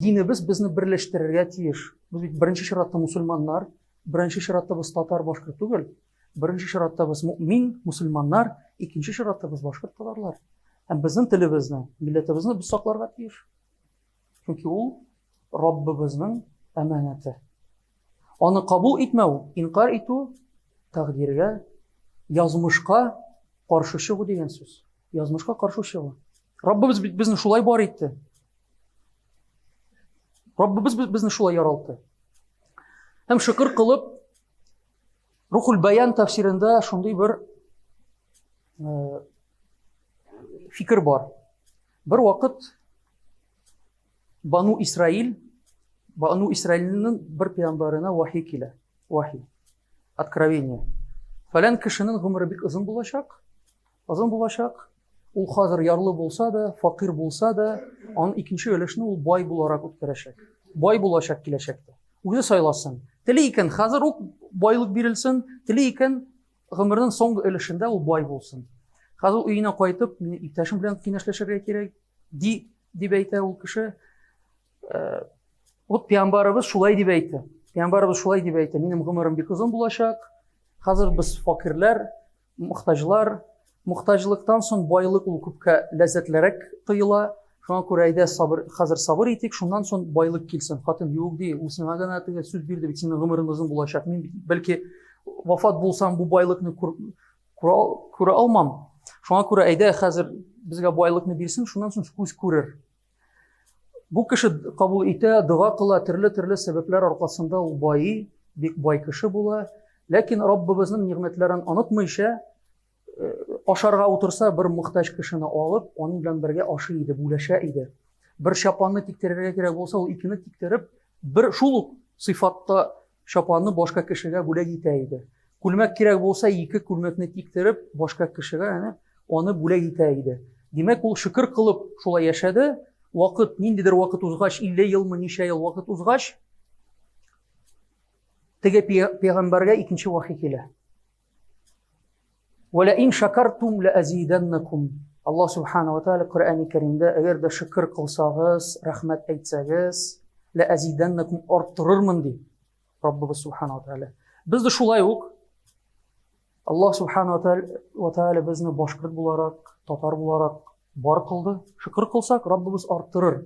Dinimiz bizni birleştirerge tiyеш. Biz birinci şiratта musulmanlar, birinci şiratта biz Tatar Başkırt түгел. Birinci şiratта biz mümin musulmanlar, ikinci şiratта biz Başkırt Tatarlar. Hem bizim tilimizni, milletimizni biz saklarga tiyеш. Çünkü o Rabbimizning amanati. Onu kabul etmeu, inkar etu, takdirge, yazmışka karşı çıkı degan söz. Yazmışka karşı çıkı. Rabbimiz bizni şulay bar etdi. Rabbimiz bizni şulay yaraltdı. Hem şükür kılıp Ruhul Bayan tefsirinde şunday bir fikir var. Bir vakit Banu İsrail'nin bir peygamberine vahiy kile. Vahiy. Откровение. Falan kişinin ömrü bik uzun bulacak. Uzun bulacak. O hazır yarlı bolsa da, fakir bolsa da, onun ikinci ölüşünü o bay bularak ötkerecek. Bay bulacak kileşekte. Özü saylasın. Tileyken hazır o baylık birilsin, tileyken ömrünün son ölüşünde o bay bulsun. Hazır uyuna kaytıp, iptaşım bilen kinaşlaşırga gerek, dip eyte o kişi. O peygamberimiz şulay dip eyte. Peygamberimiz şulay dip eyte. Benim ömrüm bik uzun bulacak. Hazır biz fakirler, muhtaçlar, muhtaçlıktan son baylık ol küpke lezzetlerek tıyıla. Şuna kurayda hazır sabır etik, şundan son baylık kilsin. Hatın yok değil, o sana ganatiga söz birdi, senin ömrün uzun bulacak. Men belki vafat bulsam bu baylıkni kura almam. Şuna kurayda hazır bizge baylıkni bilsin, şundan son göz görür. Bu kişi kabul ete, dua kıla, türlü sebepler arkasında o bayı, bek bay kişi bula. Lakin Rabbimizin nimetlerini unutmayışa, aşarga otursa bir muhtaç kişini alıp, onun bilen birge aşıydı, bulaşaydı. Bir şapanını tiktirerge gerek olsa, o ikini tiktirip, bir şuluk sıfatta şapanını başka kişiye bulak iteydi. Kulmek gerek olsa, iki kulmekni tiktirip, başka kişiye yani, onu bulak iteydi. Demek o şükür kılıp şula yaşadı, vakit, nindidir vakit uzgaç, 50 yıl mı, neşe yıl vakit uzgaç, tege peygamberge ikinci vahiy kele. وَلَئِنْ شَكَرْتُمْ لَأَزِيدَنَّكُمْ Allah subhanahu wa ta'ala Kur'an-ı Kerim'de eğer de şükür kılsağız, rahmet etseniz, لَأَزِيدَنَّكُمْ arttırırmın diye Rabbimiz subhanahu wa ta'ala. Biz de şulay yok. Allah subhanahu wa ta'ala bizni Başkırt bularak, Tatar bularak bar kıldı. Şükür kılsak Rabbimiz arttırır.